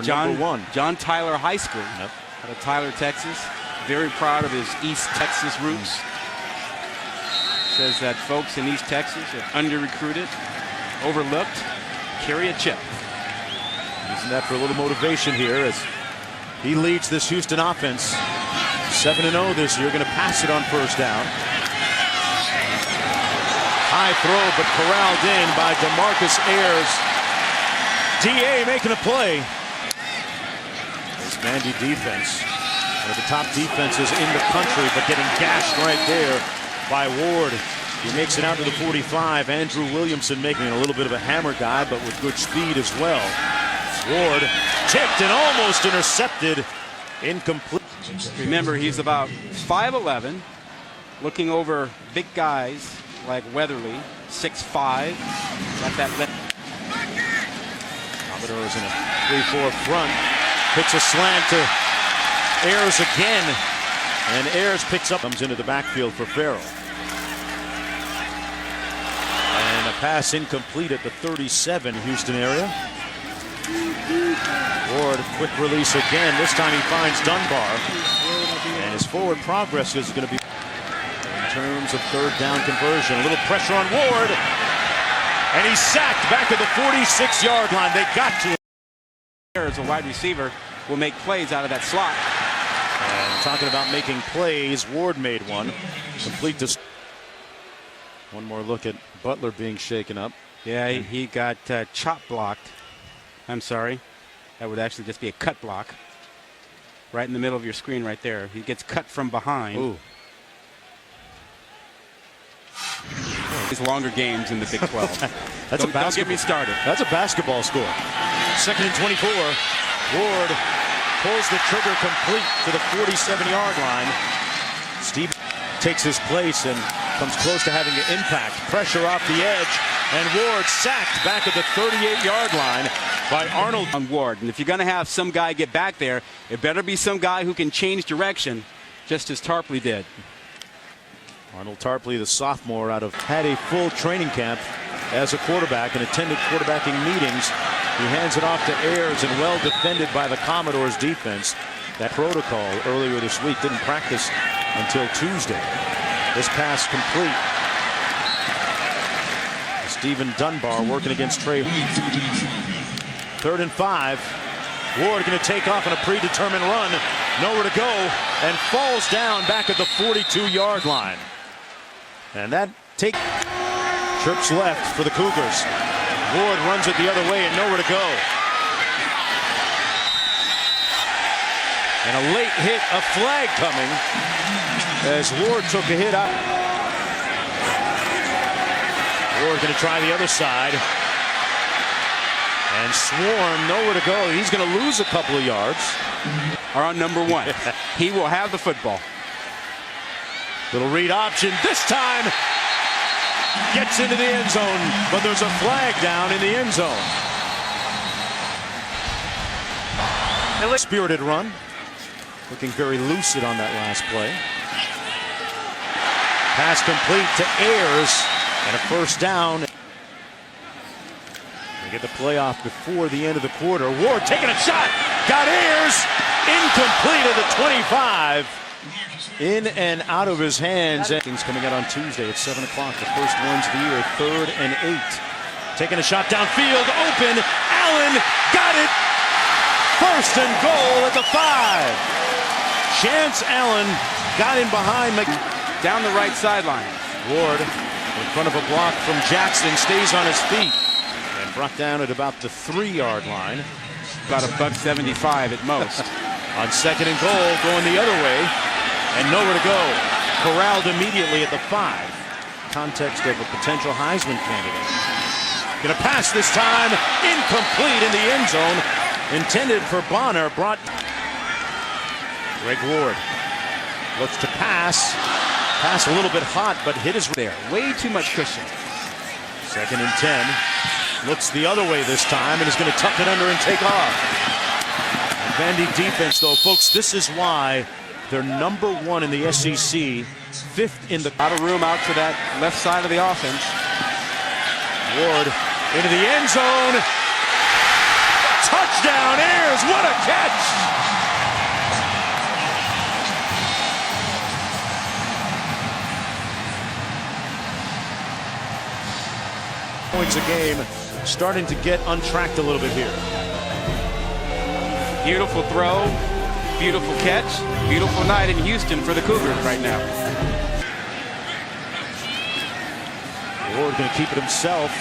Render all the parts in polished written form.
John Tyler High School out of Tyler, Texas. Very proud of his East Texas roots. Says that folks in East Texas are under-recruited, overlooked, carry a chip. Using that for a little motivation here as he leads this Houston offense. 7-0 this year, going to pass it on first down. High throw, but corralled in by DeMarcus Ayers. DA making a play. This Vandy defense, one of the top defenses in the country, but getting gashed right there by Ward. He makes it out to the 45. Andrew Williamson making it a little bit of a hammer guy, but with good speed as well. Ward tipped and almost intercepted. Incomplete. Remember, he's about 5'11", looking over big guys like Weatherly, 6'5". Got that left. Commodores in a 3-4 front. Pitch a slant to Ayers again. And Ayers picks up. Comes into the backfield for Farrell. And a pass incomplete at the 37 Houston area. Ward, quick release again. This time he finds Dunbar. And his forward progress is going to be in terms of third down conversion. A little pressure on Ward. And he's sacked back at the 46-yard line. They got to him. As a wide receiver will make plays out of that slot. And talking about making plays, Ward made one. Complete to... One more look at Butler being shaken up. Yeah, he got chop blocked. I'm sorry. That would actually just be a cut block. Right in the middle of your screen right there. He gets cut from behind. Ooh. These longer games in the Big 12. Don't get me started. That's a basketball score. 2nd and 24. Ward pulls the trigger complete to the 47-yard line. Steve takes his place and comes close to having an impact. Pressure off the edge. And Ward sacked back at the 38-yard line by Arnold. On Ward. And if you're going to have some guy get back there, it better be some guy who can change direction, just as Tarpley did. Arnold Tarpley, the sophomore, had a full training camp as a quarterback and attended quarterbacking meetings. He hands it off to Ayers and well defended by the Commodores defense. That protocol earlier this week didn't practice until Tuesday. This pass complete. Stephen Dunbar working against Trey. 3rd and 5. Ward going to take off on a predetermined run. Nowhere to go and falls down back at the 42-yard line. And that trips left for the Cougars. Ward runs it the other way and nowhere to go. And a late hit, a flag coming as Ward took a hit out. Ward going to try the other side. And Swarm nowhere to go. He's going to lose a couple of yards. Are on number 1. He will have the football. Little read option this time. Gets into the end zone, but there's a flag down in the end zone. Spirited run. Looking very lucid on that last play. Pass complete to Ayers and a first down. They get the playoff before the end of the quarter. Ward taking a shot. Got Ayers. Incomplete at the 25. In and out of his hands. Things coming out on Tuesday at 7 o'clock. The first ones of the year, 3rd and 8. Taking a shot downfield, open. Allen got it. 1st and goal at the 5. Chance Allen got in behind. Down the right sideline. Ward in front of a block from Jackson, stays on his feet. And brought down at about the 3-yard line. About $1.75 at most. On 2nd and goal, going the other way. And nowhere to go. Corralled immediately at the 5. Context of a potential Heisman candidate. Gonna pass this time. Incomplete in the end zone. Intended for Bonner. Brought. Greg Ward looks to pass. Pass a little bit hot, but hit is there. Way too much cushion. 2nd and 10. Looks the other way this time and is going to tuck it under and take off. And Vandy defense, though, folks, this is why they're number 1 in the SEC, 5th in the... Out of room out to that left side of the offense. Ward into the end zone. touchdown, Ayers. What a catch. Points a game, starting to get untracked a little bit here. Beautiful throw, beautiful catch, beautiful night in Houston for the Cougars right now. Ward going to keep it himself.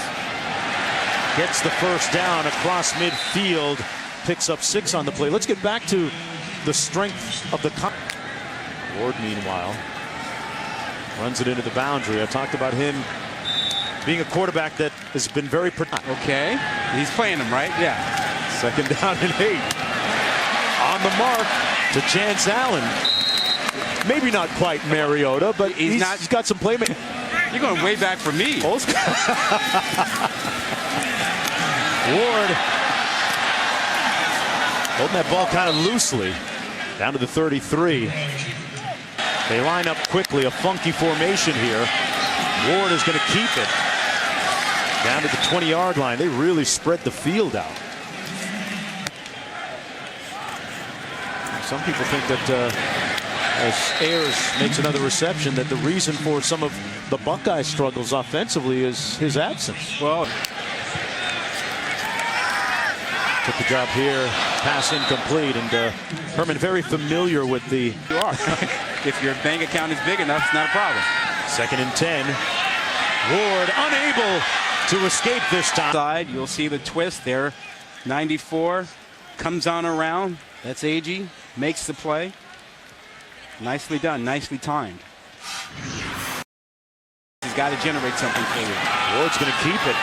Gets the first down across midfield. Picks up 6 on the play. Let's get back to the strength of the... Ward, meanwhile, runs it into the boundary. I talked about him being a quarterback that has been very... Okay, he's playing him, right? Yeah. Second down and 8. On the mark to Chance Allen. Maybe not quite Mariota, but he's got some playmaking. You're going way back for me. Ward holding that ball kind of loosely. Down to the 33. They line up quickly, a funky formation here. Ward is going to keep it. Down to the 20-yard line. They really spread the field out. Some people think that as Ayers makes another reception, that the reason for some of the Buckeye struggles offensively is his absence. Well, took the job here, pass incomplete, and Herman very familiar with the... You are. If your bank account is big enough, it's not a problem. 2nd and 10. Ward unable to escape this time. Side, you'll see the twist there. 94 comes on around. That's Agee. Makes the play. Nicely done. Nicely timed. He's got to generate something for you. Ward's going to keep it.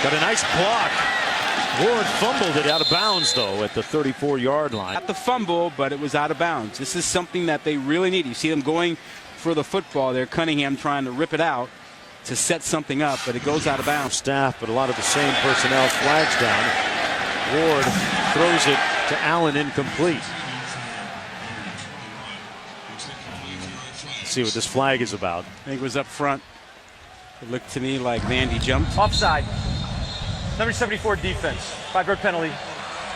Got a nice block. Ward fumbled it out of bounds, though, at the 34-yard line. Not the fumble, but it was out of bounds. This is something that they really need. You see them going for the football there. Cunningham trying to rip it out to set something up, but it goes out of bounds. Staff, but a lot of the same personnel. Flags down. Ward throws it to Allen, incomplete. Let's see what this flag is about. I think it was up front. It looked to me like Vandy jumped. Offside. Number 74 defense. 5-yard penalty.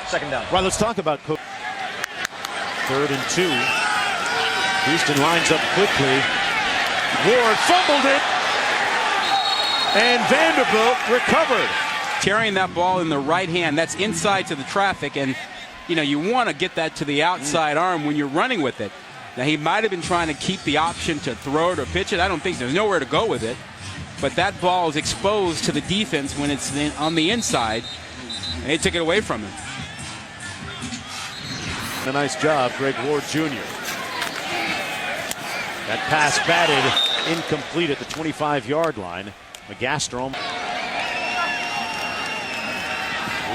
2nd down. Right, let's talk about 3rd and 2. Houston lines up quickly. Ward fumbled it. And Vanderbilt recovered. Carrying that ball in the right hand, that's inside to the traffic, and you want to get that to the outside arm when you're running with it. Now he might have been trying to keep the option to throw it or pitch it. I don't think there's nowhere to go with it. But that ball is exposed to the defense when it's on the inside. And they took it away from him. A nice job, Greg Ward Jr. That pass batted incomplete at the 25-yard line. McGastrome.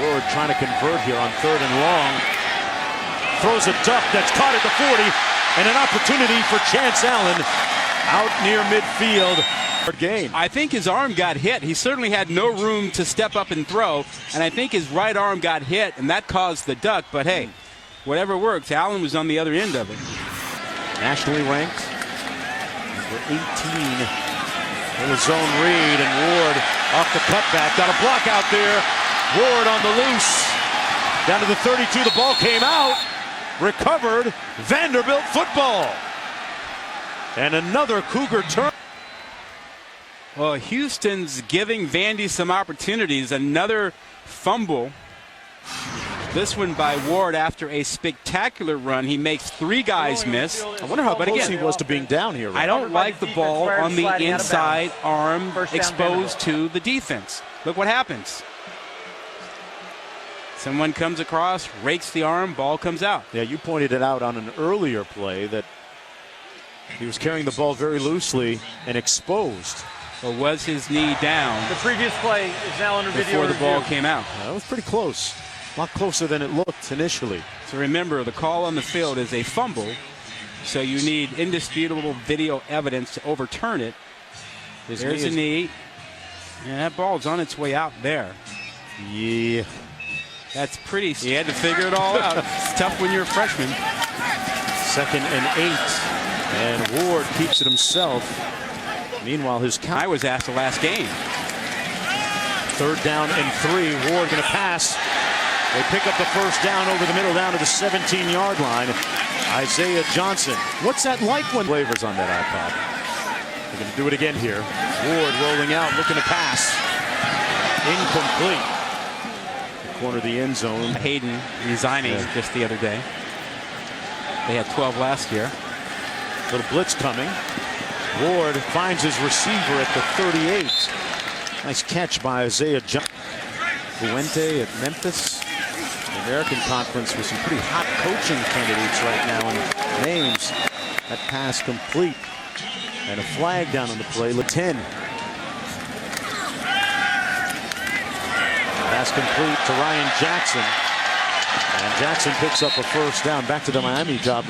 Ward trying to convert here on 3rd and long. Throws a duck that's caught at the 40. And an opportunity for Chance Allen out near midfield. Game. I think his arm got hit. He certainly had no room to step up and throw. And I think his right arm got hit, and that caused the duck. But hey, whatever works. Allen was on the other end of it. Nationally ranked. Number 18. In the zone read, and Ward off the cutback. Got a block out there. Ward on the loose. Down to the 32. The ball came out. Recovered. Vanderbilt football. And another Cougar turn. Well, Houston's giving Vandy some opportunities. Another fumble. This one by Ward after a spectacular run. He makes 3 guys miss. I wonder how close he was to being down here. Right? I don't like the ball on the inside arm exposed to the defense. Look what happens. Someone comes across, rakes the arm, ball comes out. Yeah, you pointed it out on an earlier play that he was carrying the ball very loosely and exposed. Or was his knee down? The previous play is now under video before the review. ball came out. That was pretty close. A lot closer than it looked initially. So remember, the call on the field is a fumble, so you need indisputable video evidence to overturn it. There's a knee, and that ball's on its way out there. Yeah. That's pretty. You had to figure it all out. It's tough when you're a freshman. 2nd and 8. And Ward keeps it himself. Meanwhile, I was asked the last game. 3rd down and 3. Ward going to pass They pick up the first down over the middle down to the 17-yard line. Isaiah Johnson. What's that like when flavors on that iPod? They're going to do it again here. Ward rolling out, looking to pass. Incomplete. The corner of the end zone. Hayden resigning just the other day. They had 12 last year. Little blitz coming. Ward finds his receiver at the 38. Nice catch by Isaiah Johnson. Fuente at Memphis. The American Conference with some pretty hot coaching candidates right now and names. That pass complete. And a flag down on the play. 10. Pass complete to Ryan Jackson. And Jackson picks up a first down. Back to the Miami job.